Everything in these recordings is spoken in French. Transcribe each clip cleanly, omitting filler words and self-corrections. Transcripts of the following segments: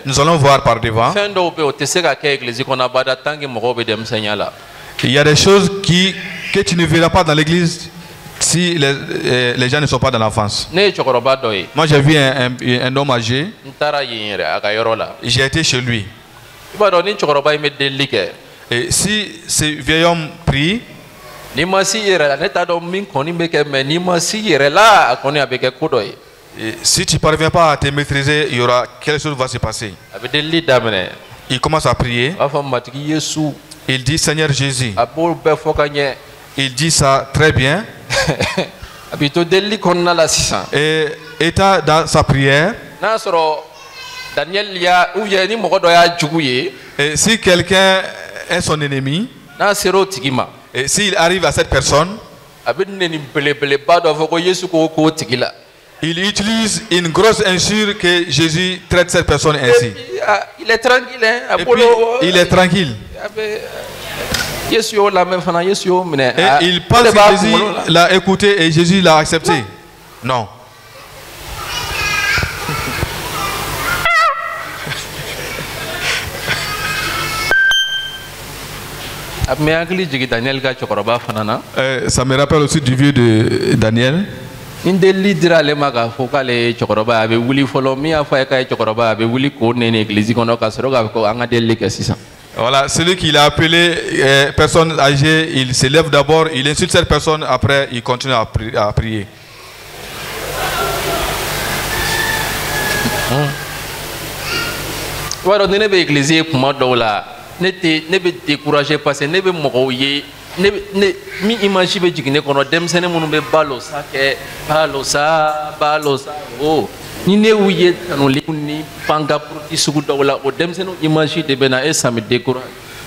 Nous allons voir par devant. Il y a des choses que tu ne verras pas dans l'église si les gens ne sont pas dans l'enfance. Moi j'ai vu un homme âgé. J'ai été chez lui. Et si ce vieil homme prie, et si tu ne parviens pas à te maîtriser, il y aura quelque chose qui va se passer. Il commence à prier. Il dit Seigneur Jésus. Il dit ça très bien. Et étant dans sa prière, et si quelqu'un est son ennemi, et s'il arrive à cette personne, il utilise une grosse injure que Jésus traite cette personne ainsi. Il est tranquille. Et puis, il est tranquille. Et il pense que Jésus l'a écouté et Jésus l'a accepté. Non. Ça me rappelle aussi du vieux de Daniel. Voilà, celui qui l'a appelé personne âgée, il se lève d'abord, il insulte cette personne, après il continue à prier. Ne be décourager parce que ne be mogo ye mi image be jigine kono demsene munu be balosa o ni ne wuye tanu ni panga pour isugu dawla o demsene image de bena et ça me décourage.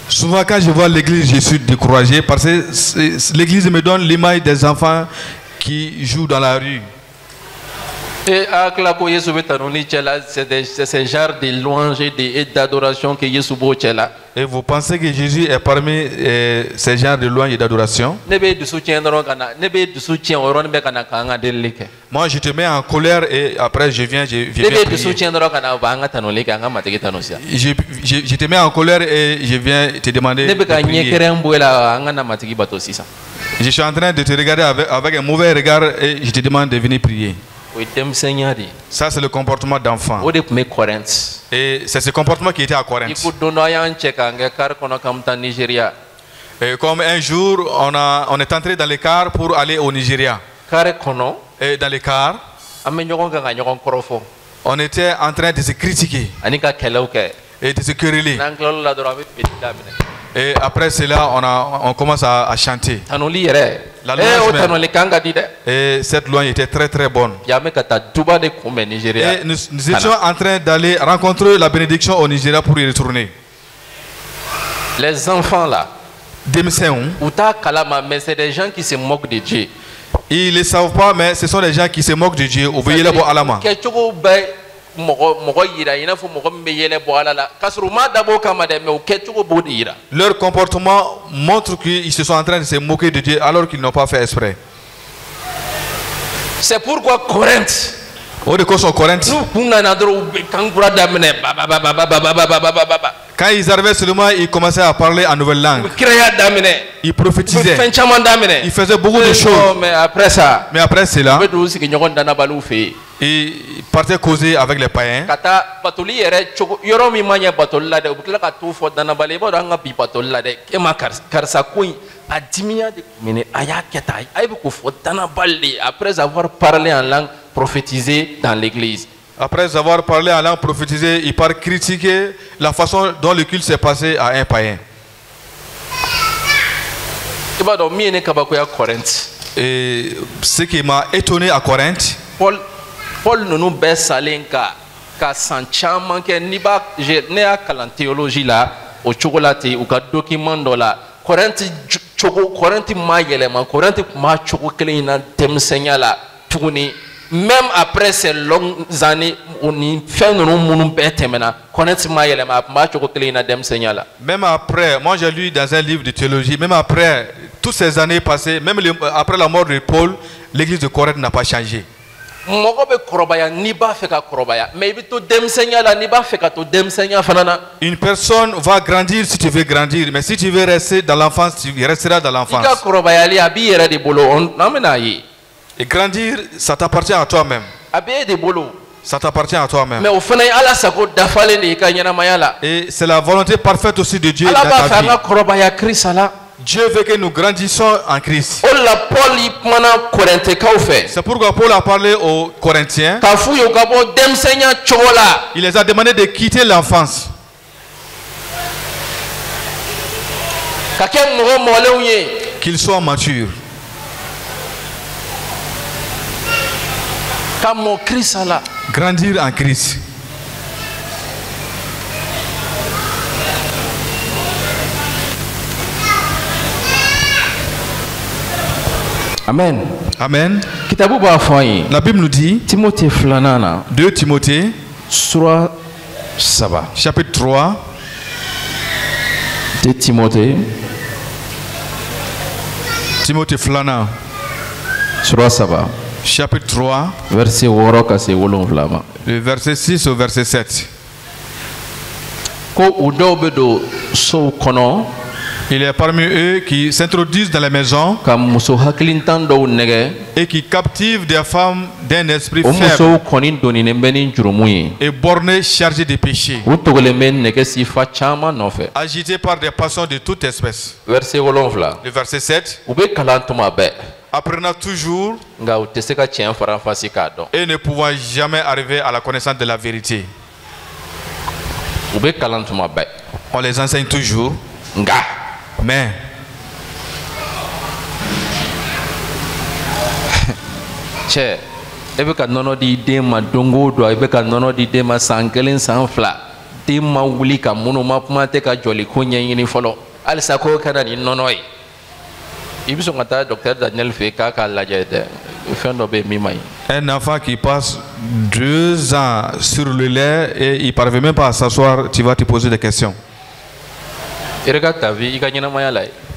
Souvent quand je vois l'église, je suis découragé parce que l'église me donne l'image des enfants qui jouent dans la rue. C'est ce genre de louange et d'adoration que Jésus là. Et vous pensez que Jésus est parmi ces genres de louange et d'adoration? Moi je te mets en colère et après je viens prier. Je te mets en colère et je viens te demander de prier. Je suis en train de te regarder avec un mauvais regard et je te demande de venir prier. Ça c'est le comportement d'enfant. Et c'est ce comportement qui était à Corinthe. Et comme un jour on est entré dans les cars pour aller au Nigeria. Et dans les cars, on était en train de se critiquer et de se quereller. Et après cela, on commence à chanter. La louange et cette louange était très très bonne. Et nous étions en train d'aller rencontrer la bénédiction au Nigeria pour y retourner. Les enfants là, mais c'est des gens qui se moquent de Dieu. Ils ne le savent pas, mais ce sont des gens qui se moquent de Dieu. Leur comportement montre qu'ils se sont en train de se moquer de Dieu alors qu'ils n'ont pas fait exprès. C'est pourquoi Corinthe, quand ils arrivaient seulement, ils commençaient à parler en nouvelle langue. Ils prophétisaient. Ils faisaient beaucoup de choses. Mais après cela, ils partaient causer avec les païens. Après avoir parlé en langue prophétisée dans l'église. Après avoir parlé en langue prophétisée, il part critiquer la façon dont le culte s'est passé à un païen. Et ce qui m'a étonné à Corinthe, Paul nous baisse à l'enca, car sans chaman que ni ba ne a kalan théologie là, au chocolat ou ka document là, Corinthe ma yelema, Corinthe ma chocolat na tem senyala, tourner. Même après ces longues années, on fait même après, moi j'ai lu dans un livre de théologie, même après toutes ces années passées, même après la mort de Paul, l'église de Corinthe n'a pas changé. Une personne va grandir si tu veux grandir, mais si tu veux rester dans l'enfance, tu resteras dans l'enfance. Et grandir, ça t'appartient à toi-même. Ça t'appartient à toi-même. Et c'est la volonté parfaite aussi de Dieu dans ta vie. Dieu veut que nous grandissions en Christ. C'est pourquoi Paul a parlé aux Corinthiens. Il les a demandé de quitter l'enfance. Qu'ils soient matures. Grandir en Christ. Amen. Amen. La Bible nous dit, 2 Timothée, chapitre 3, 2 Timothée, Timothée Flana, chapitre 3, verset 8, le verset 6 au verset 7. Il est parmi eux qui s'introduisent dans les maisons et qui captivent des femmes d'un esprit faible et bornées, chargées de péchés, agitées par des passions de toute espèce. Le verset 7. Apprenant toujours et ne pouvant jamais arriver à la connaissance de la vérité. On les enseigne toujours. Mais un enfant qui passe 2 ans sur le lait et il ne parvient même pas à s'asseoir, tu vas te poser des questions. Regarde ta vie,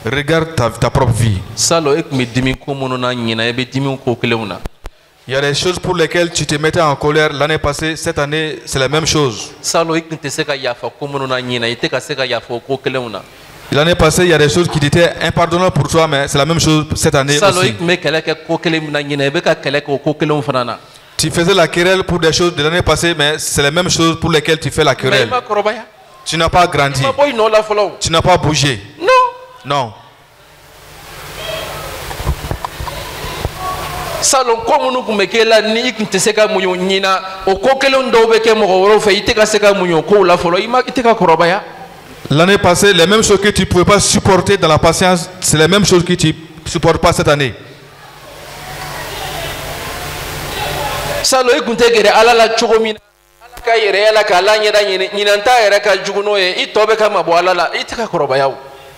regarde ta propre vie. Il y a des choses pour lesquelles tu te mettais en colère l'année passée, cette année c'est la même chose. L'année passée il y a des choses qui étaient impardonnables pour toi, mais c'est la même chose cette année aussi. Tu faisais la querelle pour des choses de l'année passée, mais c'est la même chose pour lesquelles tu fais la querelle. Tu n'as pas grandi. Tu n'as pas bougé. Non. L'année passée, les mêmes choses que tu ne pouvais pas supporter dans la patience, c'est les mêmes choses que tu ne supportes pas cette année.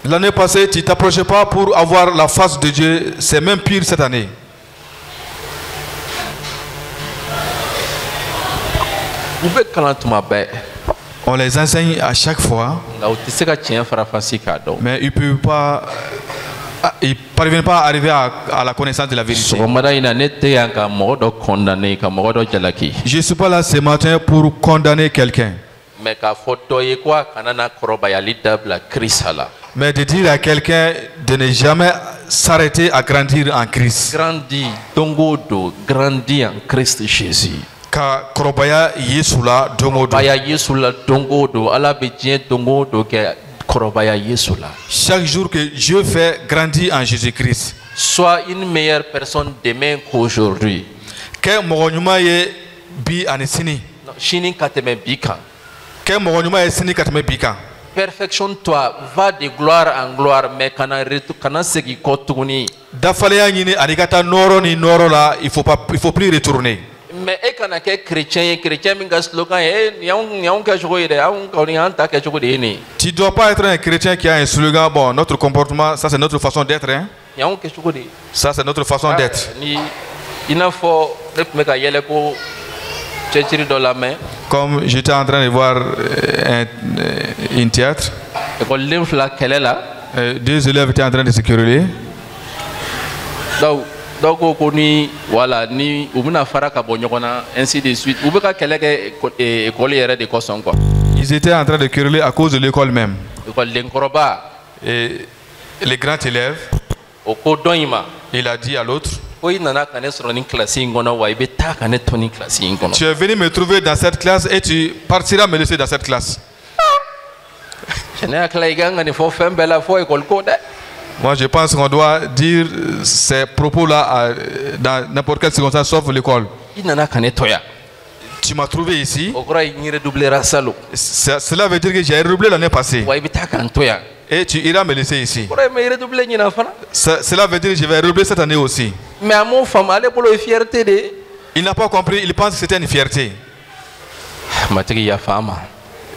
L'année passée, tu ne t'approchais pas pour avoir la face de Dieu. C'est même pire cette année. On les enseigne à chaque fois. Mais ils ne parviennent pas à arriver à la connaissance de la vérité. Je ne suis pas là ce matin pour condamner quelqu'un. Mais de dire à quelqu'un de ne jamais s'arrêter à grandir en Christ. Grandis en Christ Jésus. Ka korobaya Yesula dongodo. Chaque jour que Dieu fait grandir en Jésus-Christ. Sois une meilleure personne demain qu'aujourd'hui. Que mogonyuma ye bi anisini. Shini kateme bika. Que mogonyuma ye sini kateme bika. Perfectionne-toi, va de gloire en gloire, mais kana segi kotuni. Dafaleya nyini anikata noro ni noro la, il faut plus retourner. Mais et quand on est chrétien minga slogan tu dois pas être un chrétien qui a un slogan. Bon, notre comportement, ça c'est notre façon d'être, hein? Ça c'est notre façon d'être. Comme j'étais en train de voir un théâtre, 2 2 élèves étaient en train de se quereller. Donc voilà ni ubuna faraka bonyokona ainsi de suite. Ubeka keleke école yere de koson quoi. Ils étaient en train de quereller à cause de l'école même. École l'enkoroba. Et les grands élèves, il a dit à l'autre, tu es venu me trouver dans cette classe et tu partiras me laisser dans cette classe. Moi je pense qu'on doit dire ces propos-là dans n'importe quelle circonstance sauf l'école. Tu m'as trouvé ici. Cela veut dire que j'ai redoublé l'année passée. Et tu iras me laisser ici. Cela veut dire que je vais redoubler cette année aussi. Mais à mon femme, il n'a pas compris, il pense que c'était une fierté.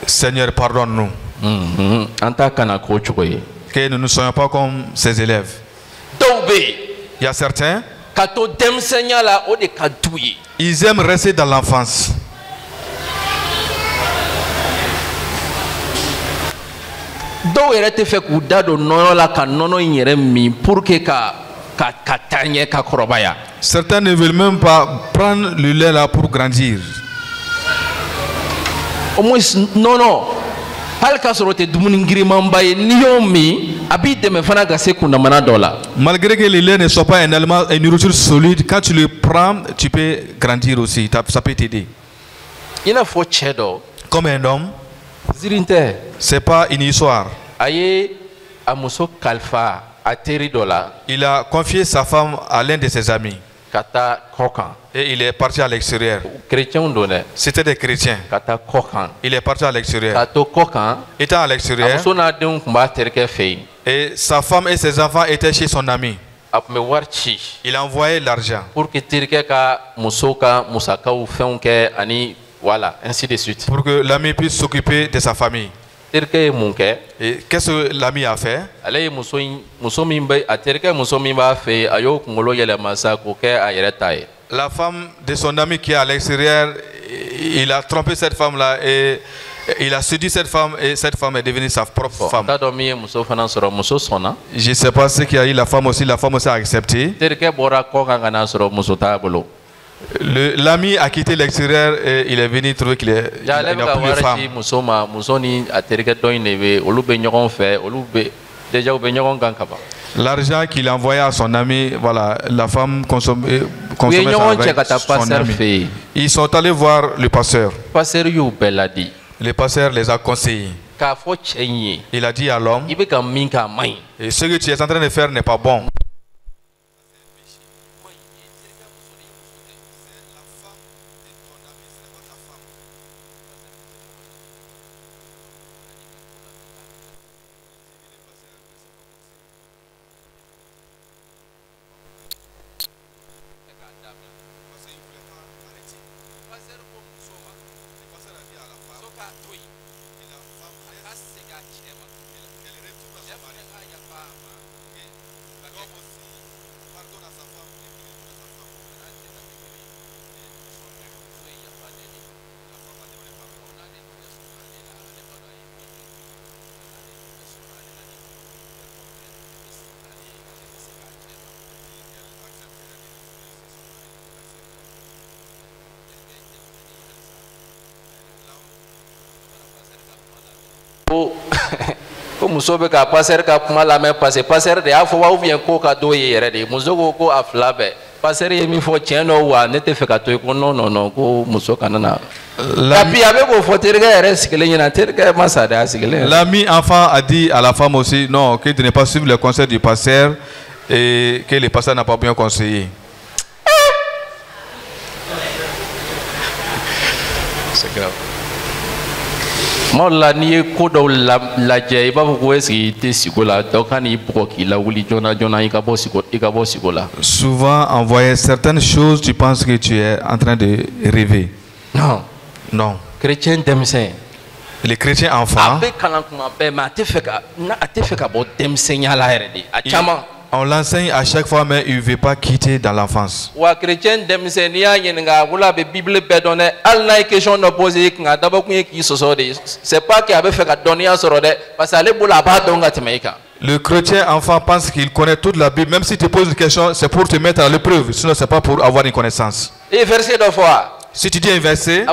Seigneur, pardonne-nous. Que nous ne soyons pas comme ces élèves. Il y a certains, ils aiment rester dans l'enfance. Certains ne veulent même pas prendre le lait là pour grandir. Non. Malgré que le lait ne soit pas un aliment, une nourriture solide, quand tu le prends, tu peux grandir aussi. Ça peut t'aider. Comme un homme, c'est pas une histoire. Il a confié sa femme à l'un de ses amis. Et il est parti à l'extérieur. C'était des chrétiens. Il est parti à l'extérieur. Étant à l'extérieur, et sa femme et ses enfants étaient chez son ami. Il a envoyé l'argent. Voilà, ainsi de suite. Pour que l'ami puisse s'occuper de sa famille. Et qu'est-ce que l'ami a fait? La femme de son ami qui est à l'extérieur, il a trompé cette femme-là et il a séduit cette femme et cette femme est devenue sa propre femme. Je ne sais pas ce qu'il y a eu, la femme aussi a accepté. L'ami a quitté l'extérieur et il est venu trouver qu'il n'a plus de femme. L'argent qu'il a envoyé à son ami, voilà, la femme consommait ça avec son ami. Ils sont allés voir le pasteur. Le pasteur les a conseillés. Il a dit à l'homme, et ce que tu es en train de faire n'est pas bon. muso be ka passer ka kuma la mais passer passer de afo wa ou bien ko ka do yere de muso ko afla be passer ye mi fo tieno wa ne te fe ka to ko non ko muso kanana l'ami enfant a dit à la femme aussi non, que tu n'es pas suivre le conseil du pasteur et que le pasteur n'a pas bien conseillé. C'est grave. Moi la ni ko do la je ba ko esi te sikola to kan i ko ki la wuli jona i ka bo sikola. Souvent en voyant certaines choses tu penses que tu es en train de rêver. Non. Chrétien demsen. Les chrétiens enfants. On l'enseigne à chaque fois, mais il ne veut pas quitter dans l'enfance. C'est pas qu'il avait fait donner parce que Le chrétien enfant pense qu'il connaît toute la Bible. Même si tu poses une question, c'est pour te mettre à l'épreuve. Sinon, c'est pas pour avoir une connaissance. Et verset de fois. Si tu dis un verset,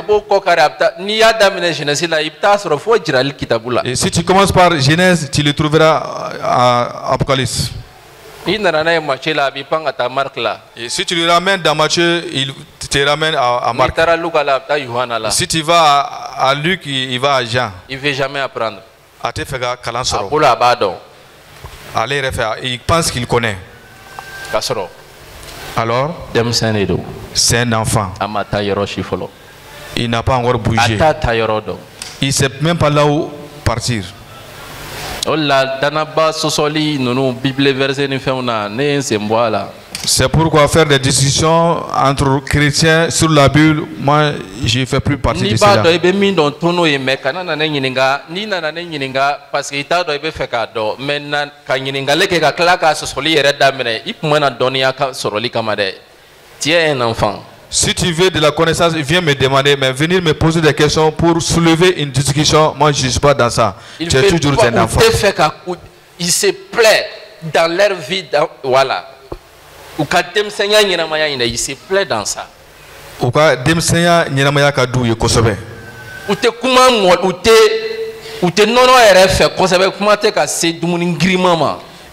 et si tu commences par Genèse, tu le trouveras à Apocalypse. Et si tu le ramènes dans Matthieu, il te ramène à Marc. Si tu vas à Luc, il va à Jean. Il ne veut jamais apprendre. Allez, il pense qu'il connaît. Alors, c'est un enfant. Il n'a pas encore bougé. Il ne sait même pas là où partir. C'est pourquoi faire des discussions entre chrétiens sur la Bible, moi je ne fais plus partie de cela. Tu es un enfant. Si tu veux de la connaissance, viens me demander, mais venir me poser des questions pour soulever une discussion, moi je ne suis pas dans ça. Tu es toujours un enfant. Il se plaît dans leur vie, voilà. Il se plaît dans ça.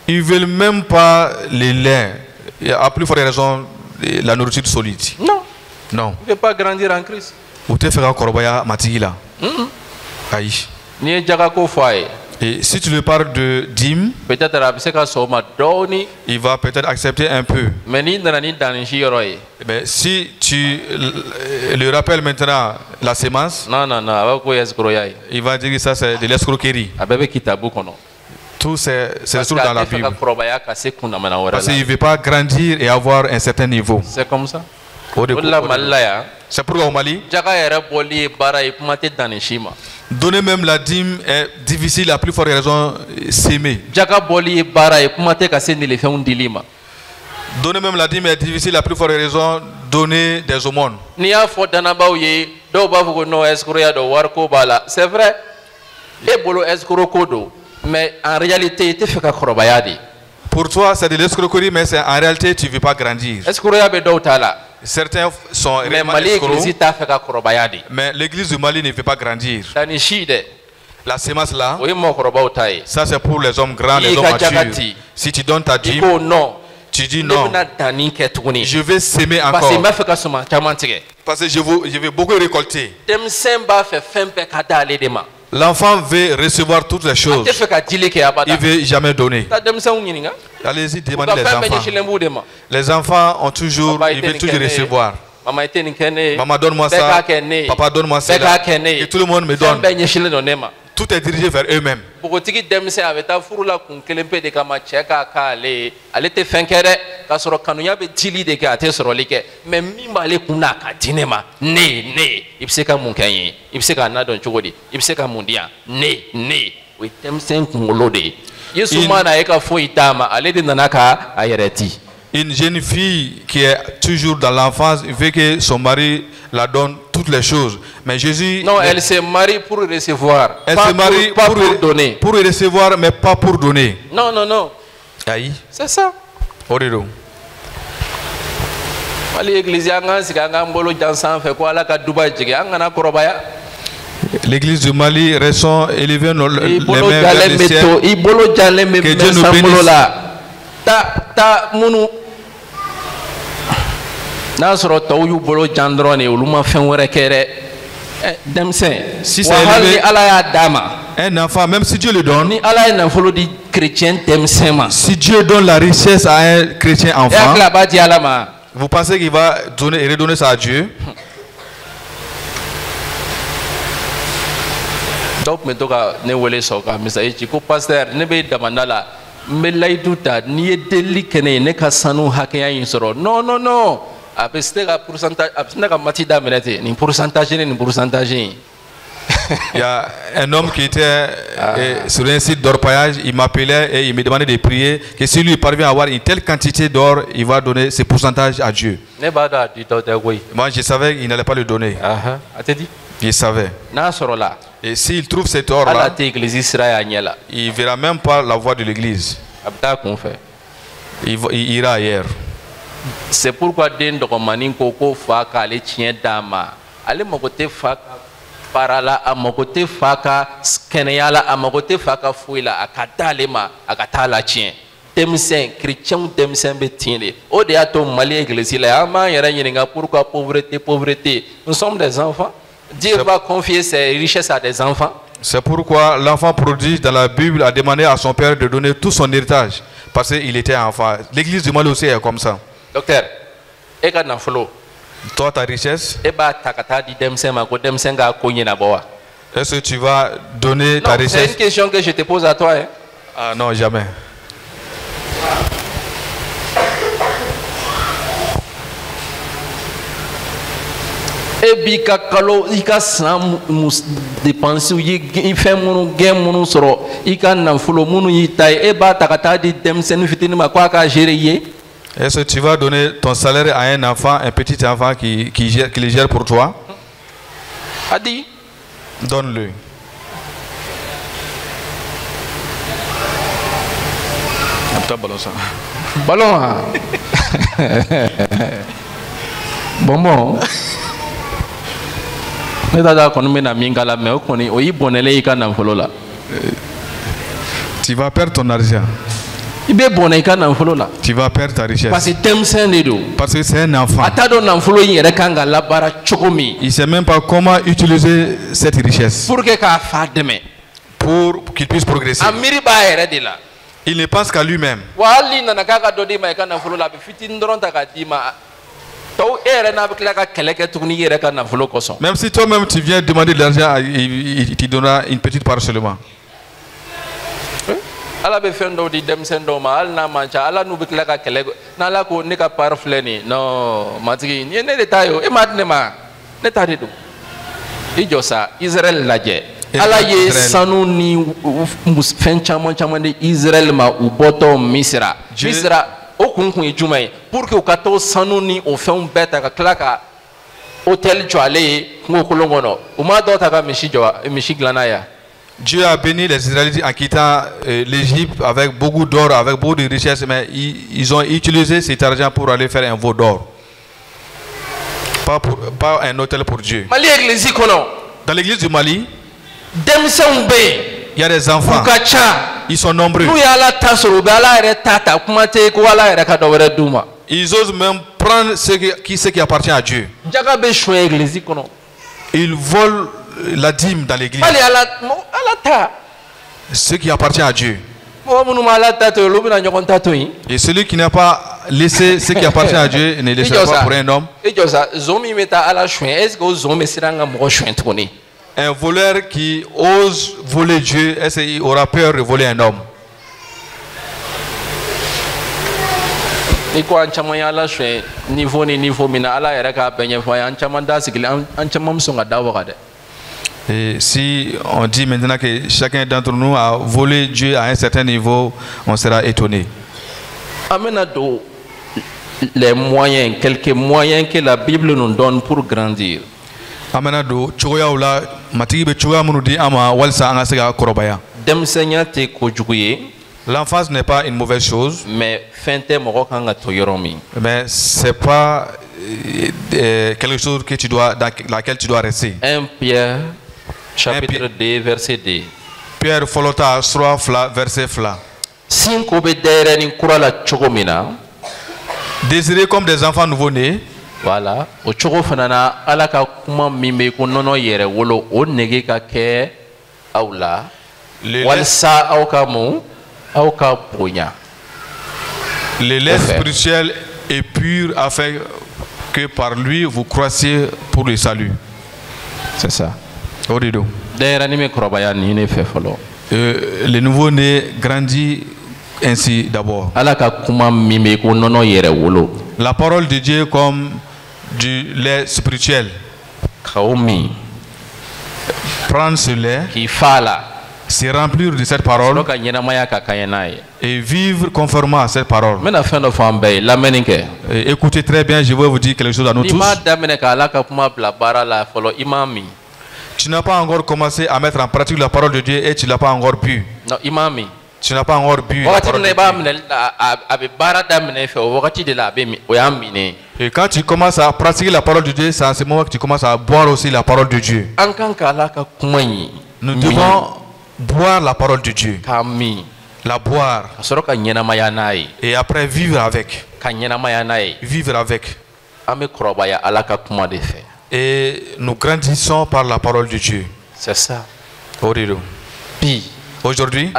Ils veulent même pas les laits. À plus forte raison, la nourriture solide. Non. Non. Tu ne veux pas grandir en Christ. Et si tu lui parles de dîme, il va peut-être accepter un peu. Mais si tu le rappelles maintenant la sémence, il va dire que ça c'est de l'escroquerie. Tout c'est sur dans la Bible. Parce qu'il ne veut pas grandir et avoir un certain niveau. C'est comme ça. C'est pourquoi au Mali, donner même la dîme est difficile, à plus forte raison, s'aimer. Donner même la dîme est difficile, à plus forte raison, donner des aumônes. C'est vrai. Mais en réalité, tu fais pour toi, c'est de l'escroquerie, mais en réalité, tu ne veux pas grandir. Certains sont réellement escrocs, mais l'église du Mali ne veut pas grandir. La sémence là, ça c'est pour les hommes grands, les hommes matures. Si tu donnes ta dîme, tu dis non, je vais s'aimer encore. Parce que je vais beaucoup récolter. L'enfant veut recevoir toutes les choses. Il ne veut jamais donner. Allez-y, demandez les enfants. Les enfants ont toujours, ils veulent toujours recevoir. Maman donne-moi ça, papa donne-moi ça. Et tout le monde me donne. Tout est dirigé vers eux-mêmes. Une jeune fille qui est toujours dans l'enfance veut que son mari la donne toutes les choses. Mais Jésus... Non, elle se marie pour recevoir. Elle se marie pour donner. Pour recevoir, mais pas pour donner. Non, non, non. C'est ça. L'église du Mali reste élevée les mains vers le ciel. Que Dieu nous bénisse. Si c'est un enfant, même si Dieu le donne, si Dieu donne la richesse à un chrétien enfant, vous pensez qu'il va donner et redonner ça à Dieu? Non, non, non. Il y a un homme qui était sur un site d'orpaillage, il m'appelait et il me demandait de prier que si lui parvient à avoir une telle quantité d'or, il va donner ce pourcentage à Dieu. Moi je savais qu'il n'allait pas le donner. Il savait. Et s'il trouve cet or-là, il ne verra même pas la voie de l'église. Il ira ailleurs. C'est pourquoi den dokomani koko fa ka ale tien dama ale mokote fa parala amokote fa ka skeneyala amokote fa ka fuila akatale ma akatala tien temsen chrétien temsen betinde o de ato mali église la ama yera nyinga pourquoi pauvreté nous sommes des enfants. Dieu va confier ses richesses à des enfants. C'est pourquoi l'enfant prodige dans la Bible a demandé à son père de donner tout son héritage parce qu'il était enfant. L'église du Mali aussi est comme ça. Docteur, toi, ta richesse, est-ce que tu vas donner ta richesse? C'est une question que je te pose à toi. Hein? Ah non, jamais. Ebika kalo ika san dépense yi fait munu gen munu soro ika nanfulo munu yitai eba takata di demsen fitini ma kwa ka gérer ye. Est-ce que tu vas donner ton salaire à un enfant, un petit enfant qui le gère pour toi? Adi. Donne-le. Ballon. Bon. Tu vas perdre ton argent. Tu vas perdre ta richesse. Parce que c'est un enfant. Il ne sait même pas comment utiliser cette richesse pour qu'il puisse progresser. Il ne pense qu'à lui-même. Même si toi-même tu viens demander de l'argent, il te donnera une petite part seulement. Ala be fendo di demsen do ma ala na mancha ala nu bikla ka kele na ala ko ne ka par fleni no matigi ni ne detayo e mat ne ma ne tari do ijosa Israel laje ala ye sanu ni fen chaman de Israel ma u boto misra o kunkun ejumai pour que o kato sanu ni o fen beta ka klaka hotel joale ngo kolongono o ma do ta ka mishi glanaya. Dieu a béni les Israélites en quittant l'Égypte avec beaucoup d'or, avec beaucoup de richesses, mais ils ont utilisé cet argent pour aller faire un veau d'or. Pas un hôtel pour Dieu. Dans l'église du Mali, il y a des enfants. Ils sont nombreux. Ils osent même prendre ce qui appartient à Dieu. Ils volent la dîme dans l'église. Ce qui appartient à Dieu. Et celui qui n'a pas laissé ce qui appartient à Dieu ne laissera pas pour un homme. Un voleur qui ose voler Dieu, est-ce qu'il aura peur de voler un homme? Et si on dit maintenant que chacun d'entre nous a volé Dieu à un certain niveau, on sera étonné. Les moyens, quelques moyens que la Bible nous donne pour grandir. L'enfance n'est pas une mauvaise chose, mais ce n'est pas quelque chose que dans laquelle tu dois rester. 1 Pierre chapitre 2 verset 2. Pierre folota sura fla verset fla. Désirez comme des enfants nouveau-nés. Voilà. Le lait spirituel est pur afin que par lui vous croissiez pour le salut. C'est ça. Le nouveau-né grandit ainsi d'abord. La parole de Dieu comme du lait spirituel. Prendre ce lait, se remplir de cette parole et vivre conformément à cette parole. Écoutez très bien, je vais vous dire quelque chose à nous tous. Tu n'as pas encore commencé à mettre en pratique la parole de Dieu et tu l'as pas encore bu. Non, imami. Tu n'as pas encore bu la parole de Dieu. Et quand tu commences à pratiquer la parole de Dieu, c'est à ce moment que tu commences à boire aussi la parole de Dieu. Nous devons boire la parole de Dieu. La boire. Et après vivre avec. Vivre avec. Et nous grandissons par la parole de Dieu. C'est ça. Aujourd'hui,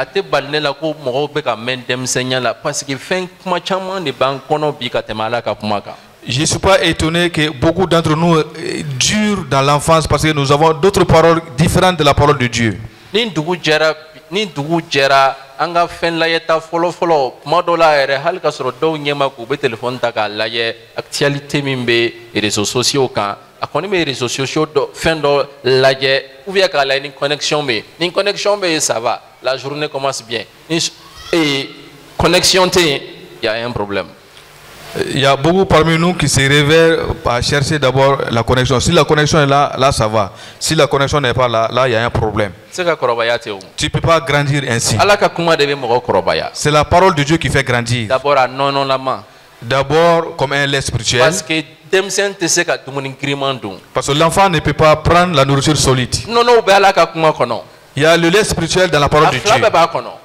je ne suis pas étonné que beaucoup d'entre nous durent dans l'enfance parce que nous avons d'autres paroles différentes de la parole de Dieu. Anga fen la yeta folo madola ere hal ka soro do nyema ku be téléphone ta ka la ye actualité mimbe et réseaux sociaux kan akoni me réseaux sociaux do fen do la ye ou bien ka la ni connexion be ça va, la journée commence bien et connexion te il y a un problème. Il y a beaucoup parmi nous qui se réveillent à chercher d'abord la connexion. Si la connexion est là, là ça va. Si la connexion n'est pas là, là il y a un problème. Tu ne peux pas grandir ainsi. C'est la parole de Dieu qui fait grandir. D'abord comme un lait spirituel. Parce que l'enfant ne peut pas prendre la nourriture solide. Il y a le lait spirituel dans la parole de Dieu.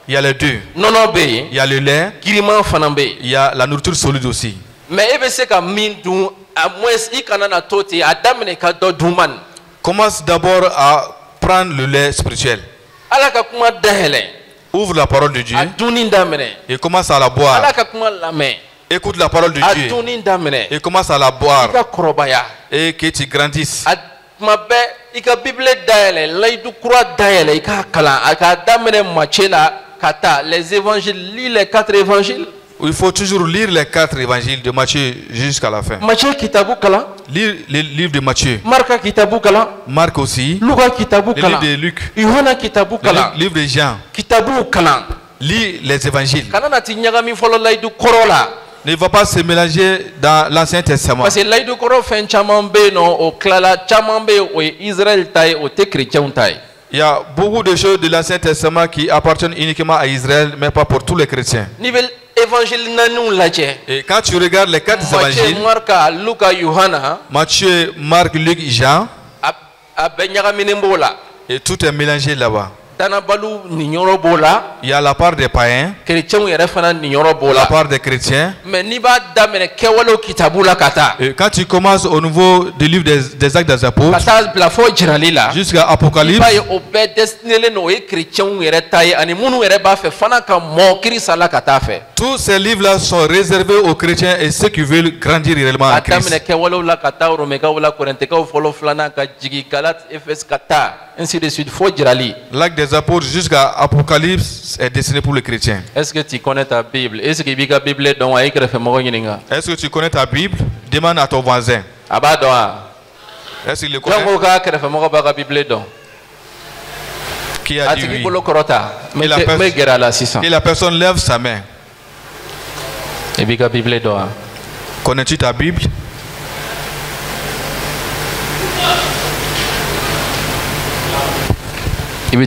Il y a les deux. Il y a le lait. Il y a la nourriture solide aussi. Mais commence d'abord à prendre le lait spirituel. Ouvre la parole de Dieu et commence à la boire. Écoute la parole de Dieu et commence à la boire et que tu grandisses. Ika Bible daele laidu kura daele ika kala aka damene machela kata les évangiles, lis les 4 évangiles. Il faut toujours lire les 4 évangiles de Matthieu jusqu'à la fin. Matthieu kitabu kala. Lire le livre de Matthieu. Marc kitabu kala. Marc aussi. Luca kitabu kala. Le livre de Luc. Yohana kitabu kala. Le livre de Jean. Kitabu kala. Lis les évangiles. Kana na tinyaga mi folo laidu korola. Ne va pas se mélanger dans l'Ancien Testament. Parce que l'Aïdou Koro fait chamambe no au klala chamambe au Israël taille au te chrétien taille. Il y a beaucoup de choses de l'Ancien Testament qui appartiennent uniquement à Israël, mais pas pour tous les chrétiens. Niveau évangile nanou laje. Et quand tu regardes les 4 évangiles, Matthieu, Marc, Luc, Jean, et tout est mélangé là-bas. Il y a la part des païens, la part des chrétiens. Et quand tu commences au niveau du livre des Actes des Apôtres jusqu'à Apocalypse, tous ces livres-là sont réservés aux chrétiens et ceux qui veulent grandir réellement en Christ. Ainsi de suite. L'acte des apôtres jusqu'à Apocalypse est destiné pour les chrétiens. Est-ce que tu connais ta Bible? Est-ce que tu connais ta Bible? Demande à ton voisin. Est-ce qu'il le connaît? Qui a dit oui? Et la personne lève sa main. Connais-tu ta Bible?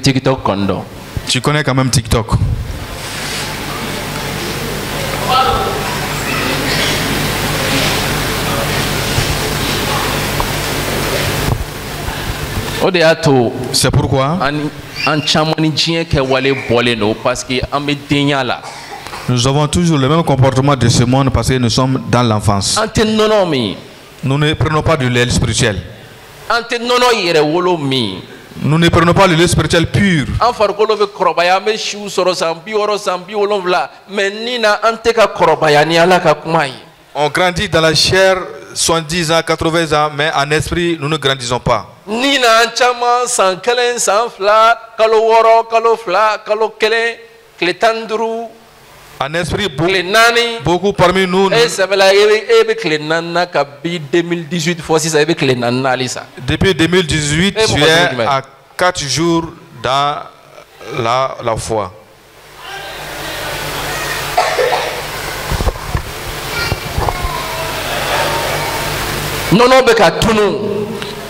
TikTok kondo. Tu connais quand même TikTok. C'est pourquoi nous avons toujours le même comportement de ce monde parce que nous sommes dans l'enfance. Nous ne prenons pas de lait spirituel. Nous ne prenons pas le lait spirituel pur. On grandit dans la chair 70 ans, 80 ans, mais en esprit, nous ne grandissons pas. En esprit, beaucoup parmi nous. Depuis 2018, tu es à 4 jours dans la foi.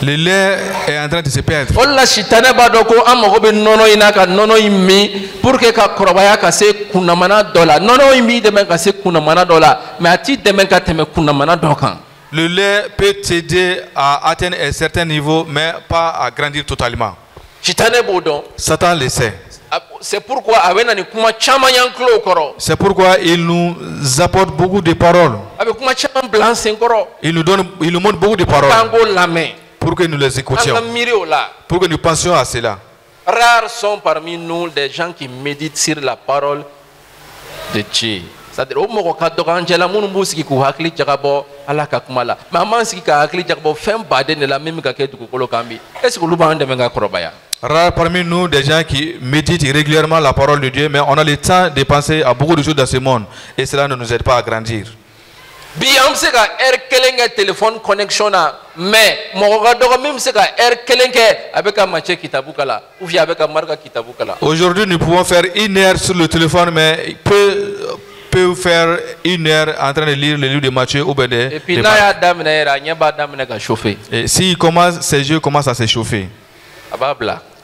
Le lait est en train de se perdre. Olla shitane bado ko amago be nono ina ka nono imi pour que ka korobaya ka se kunamana dola. Nono imi de men ka se kunamana dola. Mais ati de men ka teme kunamana dokan. Le lait peut t'aider à atteindre un certain niveau, mais pas à grandir totalement. Shitane bodo. Satan le sait. C'est pourquoi il nous apporte beaucoup de paroles. Il nous montre beaucoup de paroles pour que nous les écoutions, pour que nous pensions à cela. Rares sont parmi nous des gens qui méditent sur la parole de Dieu. C'est-à-dire, rares parmi nous des gens qui méditent régulièrement la parole de Dieu, mais on a le temps de penser à beaucoup de choses dans ce monde et cela ne nous aide pas à grandir. Téléphone connexion mais aujourd'hui nous pouvons faire 1 heure sur le téléphone, mais peut faire 1 heure en train de lire le livre de Matthieu ou et puis et s'il commence, ses yeux commencent à se chauffer,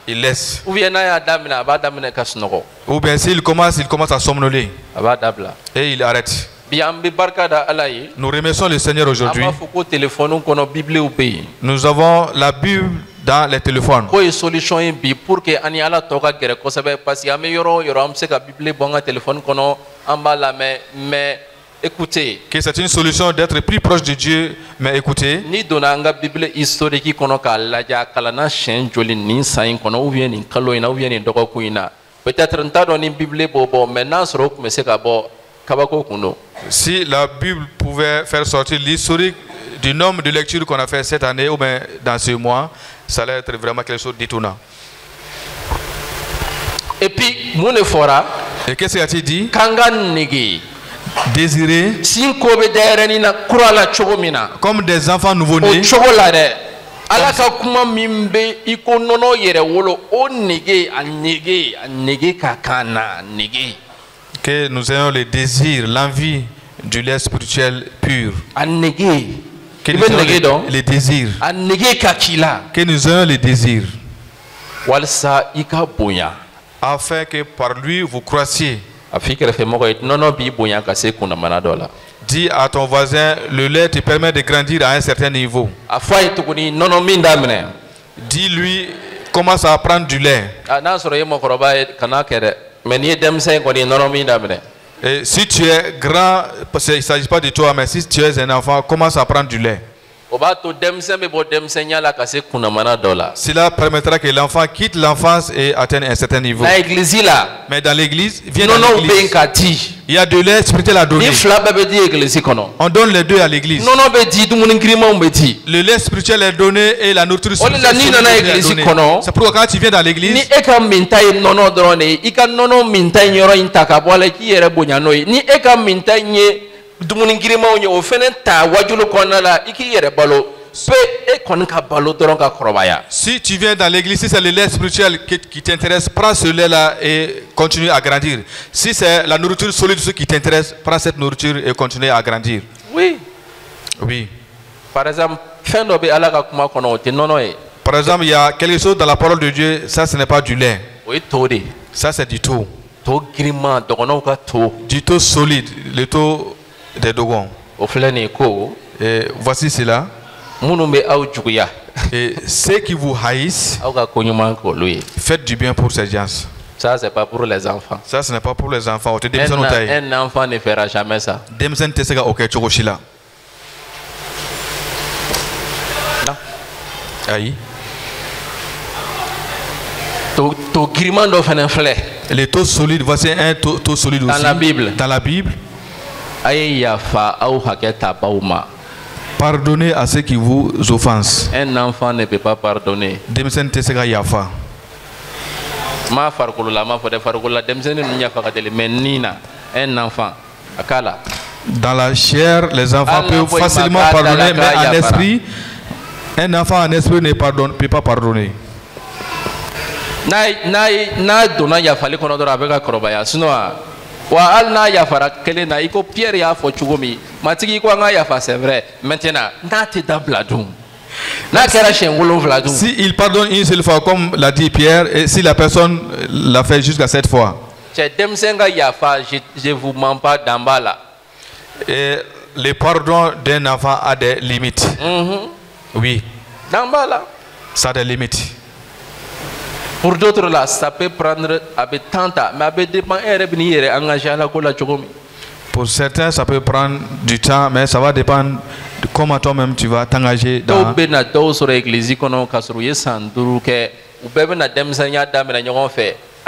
il laisse. Ou bien s'il commence à somnoler et il arrête. Nous remercions le Seigneur aujourd'hui. Nous avons la Bible dans les téléphones. Écoutez, que c'est une solution d'être plus proche de Dieu, mais écoutez. Ni donanga Bible historique kono ka laja kalana chen joli ni sain kono ou bien ni kalo ina ou bien ni doko kuina. Peut-être nta don ni Bible bobo maintenant soro me se ka bo kabako kuno. Si la Bible pouvait faire sortir l'historique du nombre de lectures qu'on a fait cette année ou bien dans ce mois, ça allait être vraiment quelque chose d'étonnant. Et puis mon fora. Et qu'est-ce qu'il a-t-il dit? Kanga negi. Désirer comme des enfants nouveau-nés. Que nous ayons le désir, l'envie du lait spirituel pur. Que nous ayons le désir. Que nous ayons le désir. Afin que par lui vous croissiez. Dis à ton voisin, le lait te permet de grandir à un certain niveau. Dis-lui, commence à prendre du lait. Et si tu es grand, parce qu'il ne s'agit pas de toi, mais si tu es un enfant, commence à prendre du lait. Cela permettra que l'enfant quitte l'enfance et atteigne un certain niveau. Mais dans l'église, il y a de lait spirituel à donner. On donne les deux à l'église. Le lait spirituel est donné et la nourriture spirituelle est donnée. C'est pourquoi quand tu viens dans l'église, si tu viens dans l'église, si c'est le lait spirituel qui t'intéresse, prends ce lait-là et continue à grandir. Si c'est la nourriture solide qui t'intéresse, prends cette nourriture et continue à grandir. Oui. Oui. Par exemple, il y a quelque chose dans la parole de Dieu, ça ce n'est pas du lait. Ça c'est du taux. Du taux solide, le taux des dogons. Et voici cela. Et ceux qui vous haïssent, faites du bien pour ces gens. Ça, c'est pas pour les enfants. Ça, ce n'est pas pour les enfants. Un enfant ne fera jamais ça. Non. Aïe. Les taux solides, voici un taux solide aussi. Dans la Bible. Dans la Bible. Pardonnez à ceux qui vous offensent. Un enfant ne peut pas pardonner. Un enfant. Dans la chair, les enfants peuvent facilement pardonner, mais en esprit, un enfant en esprit ne peut pas pardonner. Wa al na yafara kelen na iko Pierre ya fo chugomi matigi ko nga yafa c'est vrai maintenant na te dabla dum Si il pardonne une seule fois, comme l'a dit Pierre, et si la personne l'a fait jusqu'à 7 fois. Je vous mens pas d'Ambala. Et le pardon d'un enfant a des limites. Oui. D'Ambala. Ça a des limites. Pour d'autres là, ça peut prendre avec tant, mais avec des engagé à la cola. Pour certains, ça peut prendre du temps, mais ça va dépendre de comment toi-même tu vas t'engager dans.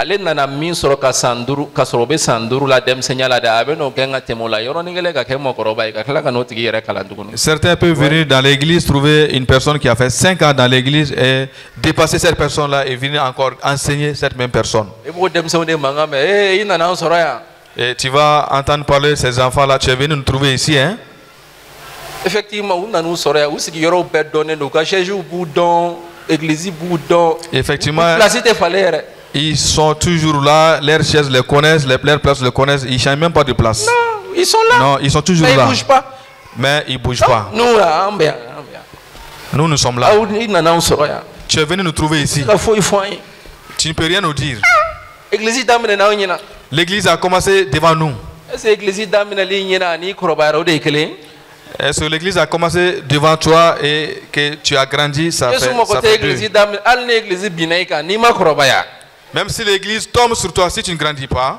Ale nana min sɔrɔ ka san 5 ka sɔrɔ bɛ san 5 la denmisɛnninya la dɛ a bɛ n'o kɛ n ka tɛmɛ o la yɔrɔnin kelen ka kɛ mɔgɔkɔrɔba ye ka tila ka n'o tigi yɛrɛ kalan tuguni. Certains peuvent venir dans l'église trouver une personne qui a fait 5 ans dans l'église et dépasser cette personne là et venir encore enseigner cette même personne. I b'o denmisɛnw de mankan mɛn i nana an sɔrɔ yan. Et tu vas entendre parler de ces enfants là, tu es venu nous trouver ici hein. Effectivement u nana u sɔrɔ yan u sigiyɔrɔw bɛɛ dɔnnen don u ka chaise b'u dɔn église b'u dɔn. Effectivement. Place tɛ falen yɛrɛ. Ils sont toujours là, leurs chaises les connaissent, leurs places les connaissent, ils ne changent même pas de place. Non, ils sont là. Non, ils sont toujours mais là. Ils ne bougent pas. Mais ils ne bougent pas. Nous sommes là. Tu es venu nous trouver ici. Tu ne peux rien nous dire. L'église a commencé devant nous. Est-ce que l'église a commencé devant toi et que tu as grandi, ça fait même si l'église tombe sur toi, si tu ne grandis pas,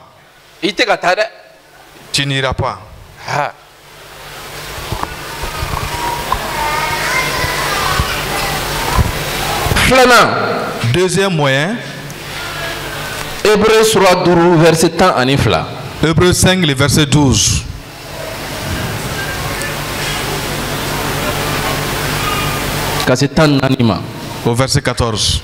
tu n'iras pas. Deuxième moyen. Hébreux 12, verset 10 anifla. Hébreux 5, le verset 12. Au verset 14.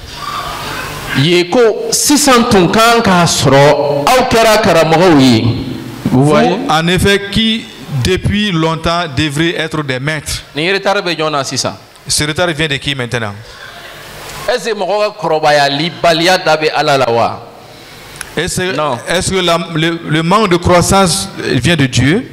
Vous voyez? En effet, qui depuis longtemps devrait être des maîtres. Ce retard vient de qui maintenant? Est-ce que le manque de croissance vient de Dieu?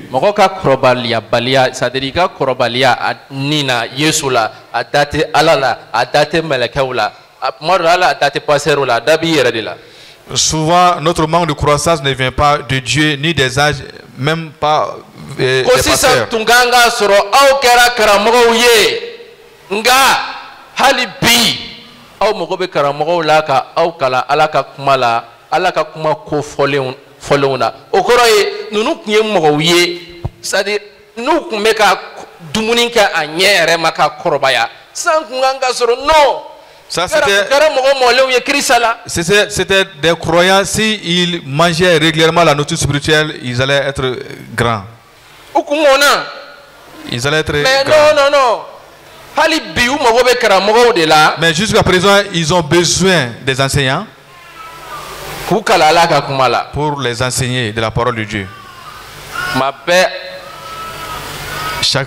Souvent, notre manque de croissance ne vient pas de Dieu ni des âges, même pas des pasteurs. C'est-à-dire nous kun bɛ ka dumuni kɛ a ɲɛ yɛrɛ ma ka kɔrɔbaya san kun kan ka sɔrɔ non. Ça c'était des croyants, si ils mangeaient régulièrement la nourriture spirituelle, ils allaient être grands. Ils allaient être grands. Non. Mais jusqu'à présent, ils ont besoin des enseignants pour les enseigner de la parole de Dieu. Chaque